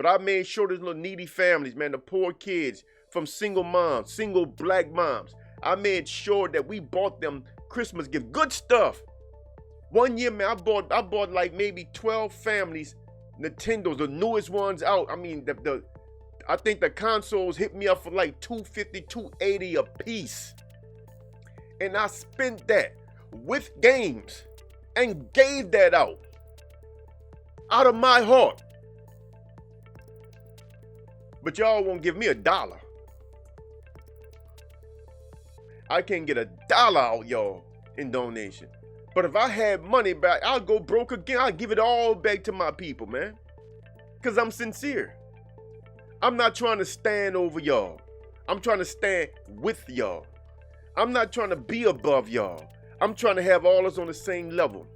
But I made sure there's little needy families, man, the poor kids from single moms, single black moms. I made sure that we bought them Christmas gift, good stuff. One year, man, I bought like maybe 12 families Nintendos, the newest ones out. I mean, I think the consoles hit me up for like $250, $280 a piece. And I spent that with games and gave that out of my heart. But y'all won't give me $1. I can't get $1 out, y'all, in donation. But if I had money back, I'll go broke again. I'll give it all back to my people, man. Because I'm sincere. I'm not trying to stand over y'all. I'm trying to stand with y'all. I'm not trying to be above y'all. I'm trying to have all us on the same level.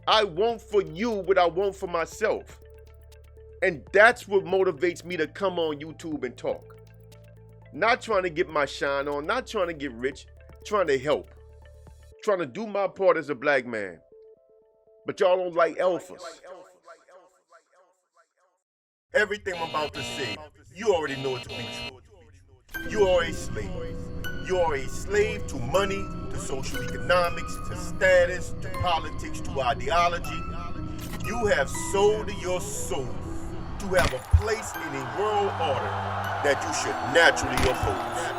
I want for you what I want for myself. And that's what motivates me to come on YouTube and talk. Not trying to get my shine on, not trying to get rich, trying to help. Trying to do my part as a black man. But y'all don't like alphas. Everything I'm about to say, you already know it to be true. You are a slave. You are a slave to money, to social economics, to status, to politics, to ideology. You have sold your soul to have a place in a world order that you should naturally oppose.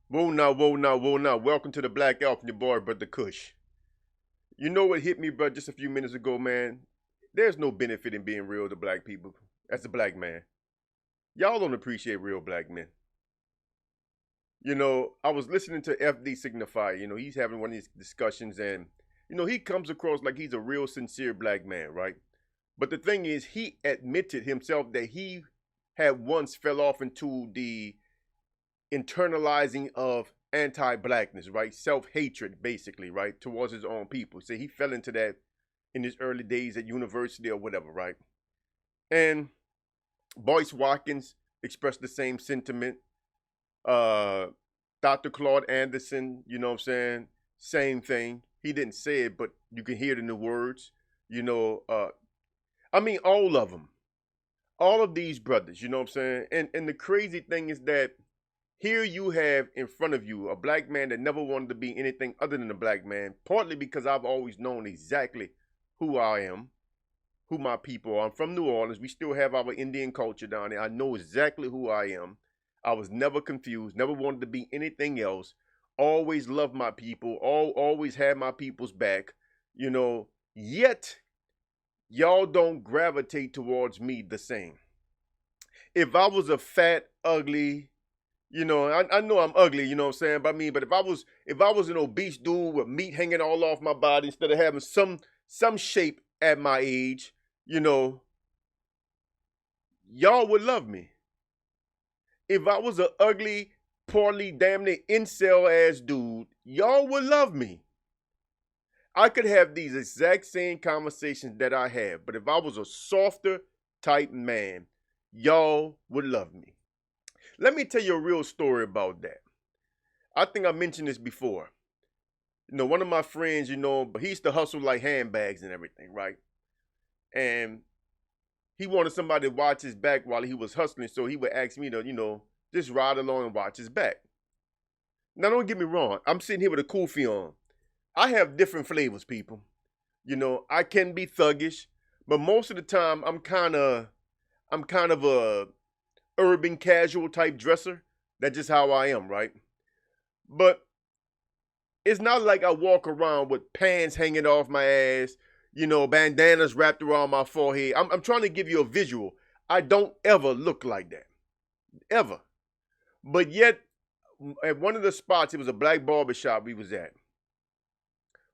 Whoa now. Welcome to the Black Elf and your boy, brother Kush. You know what hit me, bro, just a few minutes ago, man? There's no benefit in being real to black people as a black man. Y'all don't appreciate real black men. You know, I was listening to FD Signify. You know, he's having one of these discussions and, you know, he comes across like he's a real sincere black man, right? But the thing is, he admitted himself that he had once fell off into the internalizing of anti-blackness, right? Self-hatred, basically, right? Towards his own people. So he fell into that in his early days at university or whatever, right? And Boyce Watkins expressed the same sentiment. Dr. Claude Anderson, you know what I'm saying? Same thing. He didn't say it, but you can hear it in the words. You know, I mean, all of them. All of these brothers, you know what I'm saying? And the crazy thing is that here you have in front of you a black man that never wanted to be anything other than a black man, partly because I've always known exactly who I am, who my people are. I'm from New Orleans. We still have our Indian culture down there. I know exactly who I am. I was never confused, never wanted to be anything else. Always loved my people, always had my people's back, you know, yet y'all don't gravitate towards me the same. If I was a fat, ugly, you know, I know I'm ugly, you know what I'm saying? But I mean, but if I was an obese dude with meat hanging all off my body instead of having some shape at my age, you know, y'all would love me. If I was an ugly, poorly, damn near incel ass dude, y'all would love me. I could have these exact same conversations that I have, but if I was a softer type man, y'all would love me. Let me tell you a real story about that. I think I mentioned this before. You know, one of my friends, you know, but he used to hustle like handbags and everything, right? And he wanted somebody to watch his back while he was hustling, so he would ask me to, you know, just ride along and watch his back. Now, don't get me wrong. I'm sitting here with a kufi on. I have different flavors, people. You know, I can be thuggish, but most of the time I'm kind of a urban casual type dresser. That's just how I am, right? But it's not like I walk around with pants hanging off my ass, you know, bandanas wrapped around my forehead. I'm trying to give you a visual. I don't ever look like that. Ever. But yet, at one of the spots, it was a black barber shop we was at.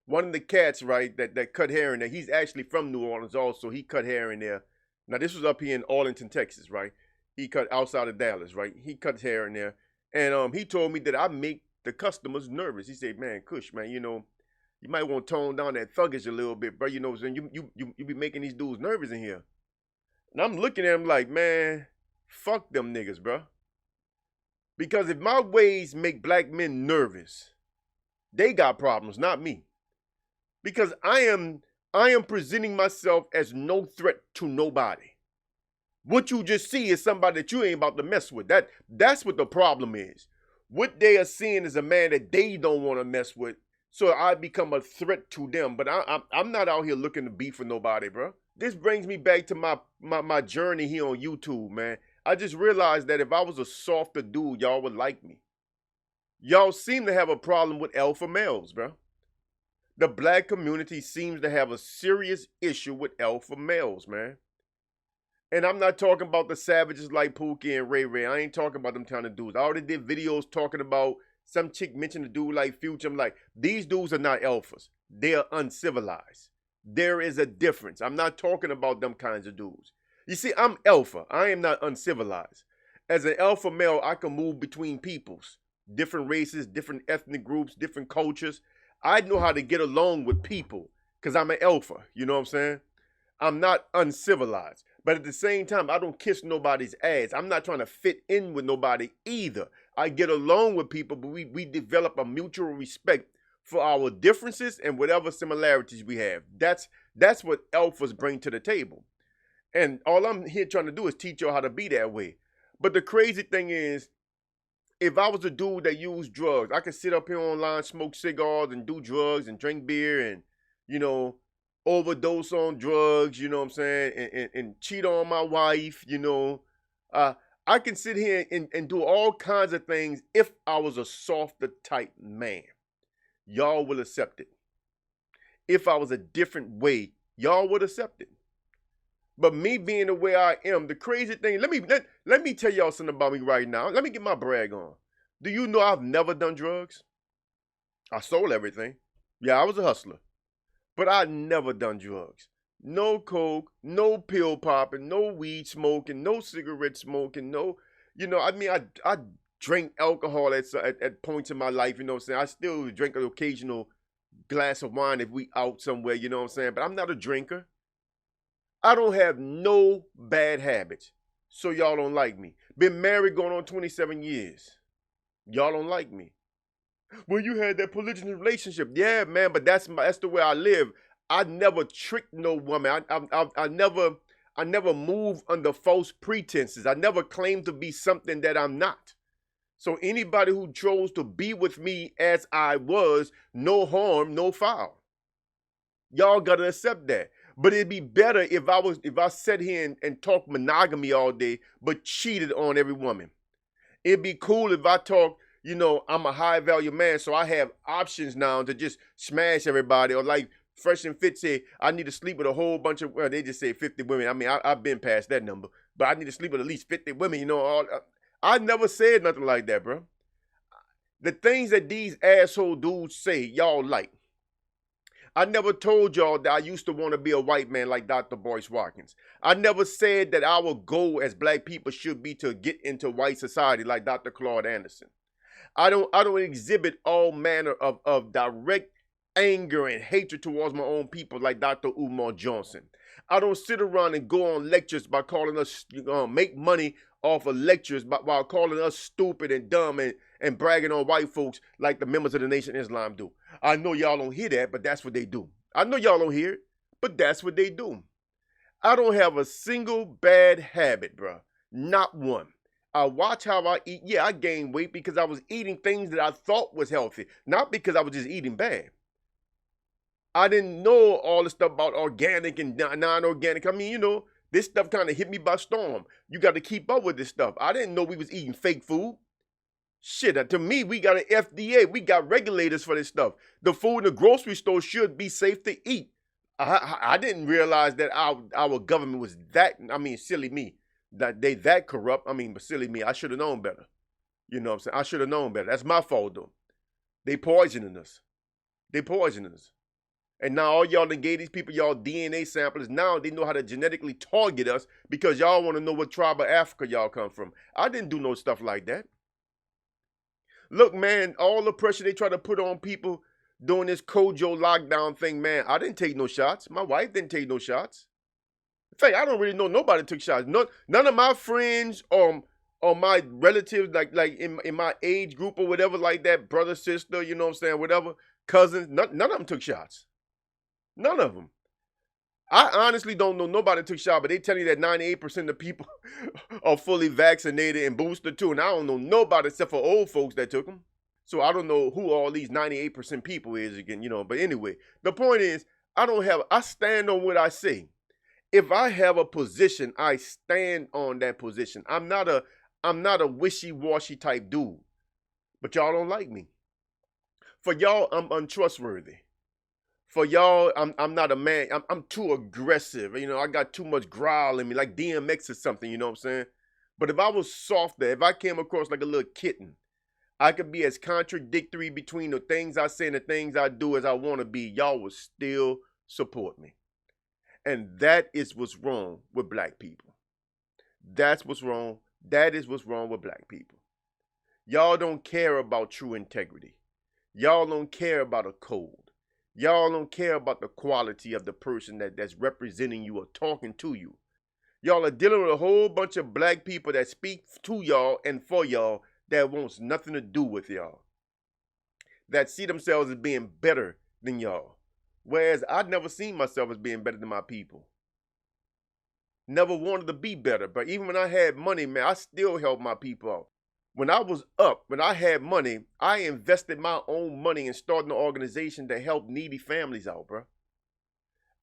One of the cats, right, that cut hair in there, he's actually from New Orleans also. He cut hair in there. Now, this was up here in Arlington, Texas, right? He cut outside of Dallas, right? He cut hair in there. And he told me that I make the customers nervous. He said, man, Kush, man, you know, you might want to tone down that thuggish a little bit, bro. You know what I'm saying? You be making these dudes nervous in here. And I'm looking at him like, man, fuck them niggas, bro. Because if my ways make black men nervous, they got problems, not me. because I am presenting myself as no threat to nobody. What you just see is somebody that you ain't about to mess with. That's what the problem is. What they are seeing is a man that they don't want to mess with. So I become a threat to them. But I'm not out here looking to beef with nobody, bro. This brings me back to my journey here on YouTube, man. I just realized that if I was a softer dude, y'all would like me. Y'all seem to have a problem with alpha males, bro. The black community seems to have a serious issue with alpha males, man. And I'm not talking about the savages like Pookie and Ray Ray. I ain't talking about them kind of dudes. I already did videos talking about some chick mentioned a dude like Future. I'm like, these dudes are not alphas. They are uncivilized. There is a difference. I'm not talking about them kinds of dudes. You see, I'm alpha. I am not uncivilized. As an alpha male, I can move between peoples, different races, different ethnic groups, different cultures. I know how to get along with people because I'm an alpha. You know what I'm saying? I'm not uncivilized. But at the same time, I don't kiss nobody's ass. I'm not trying to fit in with nobody either. I get along with people, but we develop a mutual respect for our differences and whatever similarities we have. That's what alphas bring to the table. And all I'm here trying to do is teach y'all how to be that way. But the crazy thing is, if I was a dude that used drugs, I could sit up here online, smoke cigars and do drugs and drink beer and, you know, overdose on drugs, you know what I'm saying, and cheat on my wife, you know. I can sit here and do all kinds of things if I was a softer type man. Y'all will accept it. If I was a different way, y'all would accept it. But me being the way I am, the crazy thing, let me tell y'all something about me right now. Let me get my brag on. Do you know I've never done drugs? I sold everything. Yeah, I was a hustler. But I never done drugs. No coke, no pill popping, no weed smoking, no cigarette smoking, no, you know, I mean, I drink alcohol at points in my life, you know what I'm saying? I still drink an occasional glass of wine if we out somewhere, you know what I'm saying? But I'm not a drinker. I don't have no bad habits. So y'all don't like me. Been married going on 27 years. Y'all don't like me. Well, you had that polygamous relationship. Yeah, man, but that's the way I live. I never tricked no woman. I never move under false pretenses. I never claimed to be something that I'm not. So anybody who chose to be with me as I was, no harm, no foul. Y'all gotta accept that. But it'd be better if I sat here and talked monogamy all day, but cheated on every woman. It'd be cool if I talk, you know, I'm a high value man, so I have options now to just smash everybody. Or like Fresh and Fit say, I need to sleep with a whole bunch of, well, they just say 50 women. I mean, I've been past that number, but I need to sleep with at least 50 women, you know. I never said nothing like that, bro. The things that these asshole dudes say, y'all like. I never told y'all that I used to want to be a white man like Dr. Boyce Watkins. I never said that our goal as black people should be to get into white society like Dr. Claude Anderson. I don't exhibit all manner of direct anger and hatred towards my own people like Dr. Umar Johnson. I don't sit around and go on lectures by calling us, make money off of lectures while calling us stupid and dumb and bragging on white folks like the members of the Nation of Islam do. I know y'all don't hear that, but that's what they do. I know y'all don't hear it, but that's what they do. I don't have a single bad habit, bro. Not one. I watch how I eat. Yeah, I gained weight because I was eating things that I thought was healthy, not because I was just eating bad. I didn't know all the stuff about organic and non-organic. I mean, you know, this stuff kind of hit me by storm. You got to keep up with this stuff. I didn't know we was eating fake food. Shit, to me, we got an FDA. We got regulators for this stuff. The food in the grocery store should be safe to eat. I didn't realize that our government was that, I mean, silly me, that they that corrupt. I mean, but silly me, I should have known better. You know what I'm saying? I should have known better. That's my fault, though. They poisoning us. They poisoning us. And now all y'all done gave these people y'all DNA samples. Now they know how to genetically target us because y'all want to know what tribe of Africa y'all come from. I didn't do no stuff like that. Look, man, all the pressure they try to put on people doing this Kojo lockdown thing, man, I didn't take no shots. My wife didn't take no shots. In fact, I don't really know nobody took shots. None of my friends or my relatives, like in my age group or whatever like that, brother, sister, you know what I'm saying, whatever, cousins, none of them took shots. None of them. I honestly don't know nobody that took shot, but they tell you that 98% of people are fully vaccinated and boosted too. And I don't know nobody except for old folks that took them. So I don't know who all these 98% people is again, But anyway, the point is, I stand on what I say. If I have a position, I stand on that position. I'm not a wishy-washy type dude. But y'all don't like me. For y'all, I'm untrustworthy. For y'all, I'm not a man. I'm too aggressive. I got too much growl in me, like DMX or something, you know what I'm saying? But if I was softer, if I came across like a little kitten, I could be as contradictory between the things I say and the things I do as I want to be. Y'all would still support me. And that is what's wrong with black people. That's what's wrong. That is what's wrong with black people. Y'all don't care about true integrity. Y'all don't care about a code. Y'all don't care about the quality of the person that's representing you or talking to you. Y'all are dealing with a whole bunch of black people that speak to y'all and for y'all that wants nothing to do with y'all. That see themselves as being better than y'all. Whereas I'd never seen myself as being better than my people. Never wanted to be better. But even when I had money, man, I still helped my people out. When I was up, when I had money, I invested my own money in starting an organization to help needy families out, bro.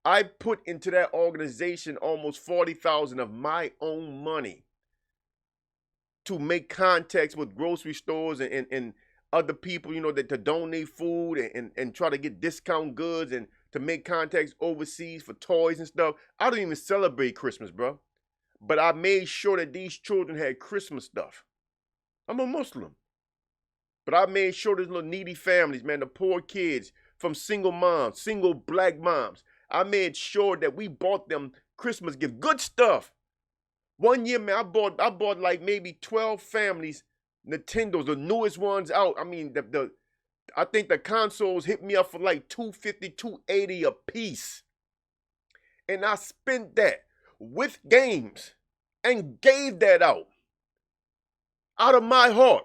I put into that organization almost $40,000 of my own money to make contacts with grocery stores and other people, that to donate food and try to get discount goods and to make contacts overseas for toys and stuff. I don't even celebrate Christmas, bro. But I made sure that these children had Christmas stuff. I'm a Muslim. But I made sure these little needy families, man, the poor kids from single moms, single black moms, I made sure that we bought them Christmas gifts, good stuff. One year, man, I bought like maybe 12 families Nintendos, the newest ones out. I mean, I think the consoles hit me up for like $250, $280 a piece. And I spent that with games and gave that out of my heart.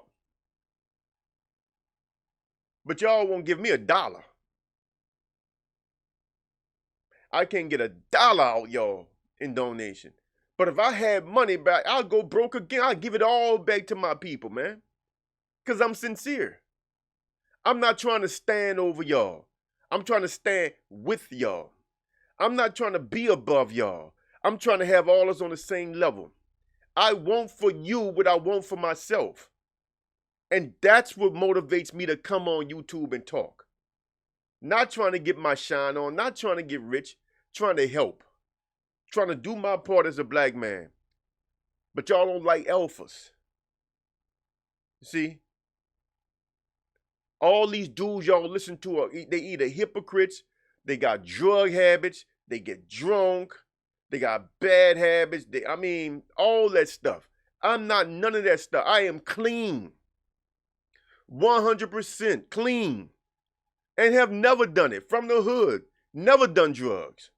But y'all won't give me $1. I can't get $1 out, y'all, in donation. But if I had money back, I'll go broke again. I'll give it all back to my people, man. Because I'm sincere. I'm not trying to stand over y'all. I'm trying to stand with y'all. I'm not trying to be above y'all. I'm trying to have all us on the same level. I want for you what I want for myself. And that's what motivates me to come on YouTube and talk. Not trying to get my shine on, not trying to get rich, trying to help. Trying to do my part as a black man. But y'all don't like alphas. See? All these dudes y'all listen to, they either hypocrites, they got drug habits, they get drunk, they got bad habits, all that stuff. I'm not none of that stuff. I am clean. 100% clean. And have never done it. From the hood. Never done drugs.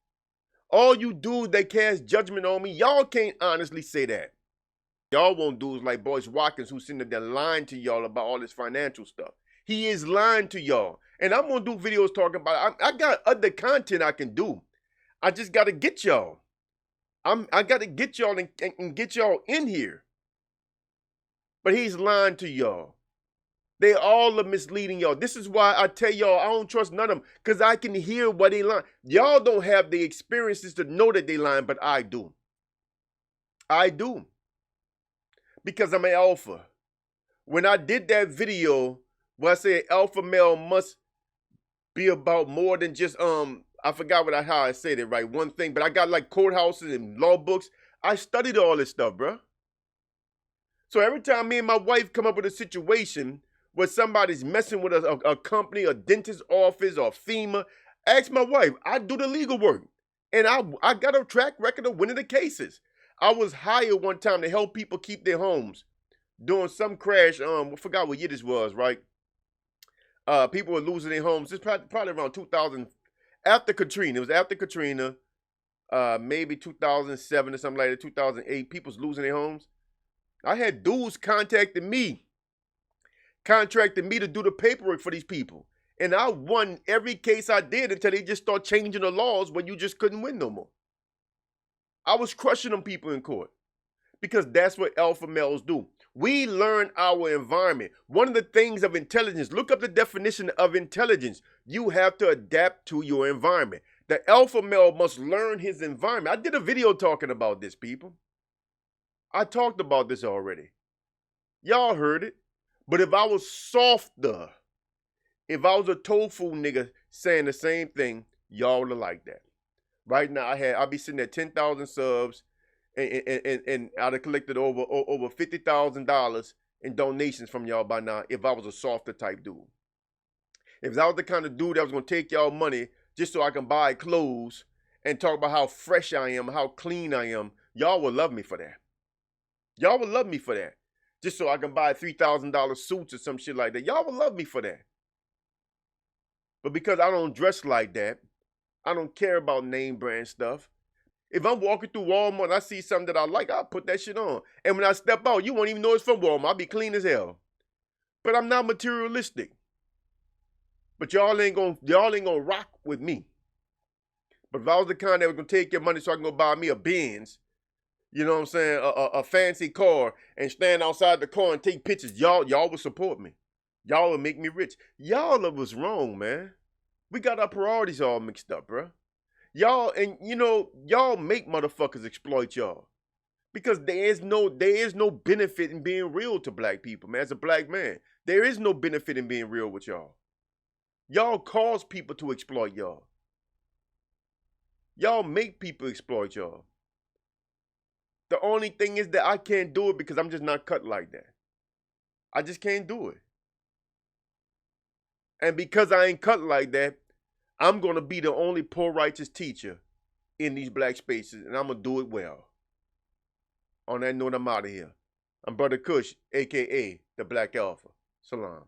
All you dudes that cast judgment on me, y'all can't honestly say that. Y'all want dudes like Boyce Watkins who's sitting there lying to y'all about all this financial stuff. He is lying to y'all. And I'm going to do videos talking about it. I got other content I can do. I just got to get y'all. I got to get y'all and get y'all in here. But he's lying to y'all. They all are misleading y'all. This is why I tell y'all I don't trust none of them. Because I can hear what they lying. Y'all don't have the experiences to know that they lying, but I do. I do. Because I'm an alpha. When I did that video where I said alpha male must be about more than just, I forgot how I said it right, one thing. But I got like courthouses and law books. I studied all this stuff, bro. So every time me and my wife come up with a situation where somebody's messing with a company, a dentist office, or FEMA, ask my wife. I do the legal work. And I got a track record of winning the cases. I was hired one time to help people keep their homes during some crash. I forgot what year this was, right? People were losing their homes. It's probably around 2000, after Katrina. It was after Katrina, maybe 2007 or something like that, 2008. People's losing their homes. I had dudes contracted me to do the paperwork for these people. And I won every case I did until they just start changing the laws when you just couldn't win no more. I was crushing them people in court because that's what alpha males do. We learn our environment. One of the things of intelligence, look up the definition of intelligence. You have to adapt to your environment. The alpha male must learn his environment. I did a video talking about this, people. I talked about this already. Y'all heard it. But if I was softer, if I was a tofu nigga saying the same thing, y'all would have liked that. Right now, I'd be sitting at 10,000 subs, and I'd have collected over $50,000 in donations from y'all by now if I was a softer type dude. If I was the kind of dude that was gonna take y'all money just so I can buy clothes and talk about how fresh I am, how clean I am, y'all would love me for that. Y'all would love me for that. Just so I can buy $3,000 suits or some shit like that. Y'all would love me for that. But because I don't dress like that, I don't care about name brand stuff. If I'm walking through Walmart and I see something that I like, I'll put that shit on. And when I step out, you won't even know it's from Walmart. I'll be clean as hell. But I'm not materialistic. But y'all ain't gonna rock with me. But if I was the kind that was gonna take your money so I can go buy me a Benz, you know what I'm saying, a fancy car, and stand outside the car and take pictures, y'all would support me. Y'all would make me rich. Y'all was wrong, man. We got our priorities all mixed up, bro. Y'all, and you know, y'all make motherfuckers exploit y'all. Because there is no benefit in being real to black people, man. As a black man, there is no benefit in being real with y'all. Y'all cause people to exploit y'all. Y'all make people exploit y'all. The only thing is that I can't do it because I'm just not cut like that. I just can't do it. And because I ain't cut like that, I'm going to be the only poor righteous teacher in these black spaces, and I'm going to do it well. On that note, I'm out of here. I'm Brother Kush, a.k.a. the Black Alpha. Salam.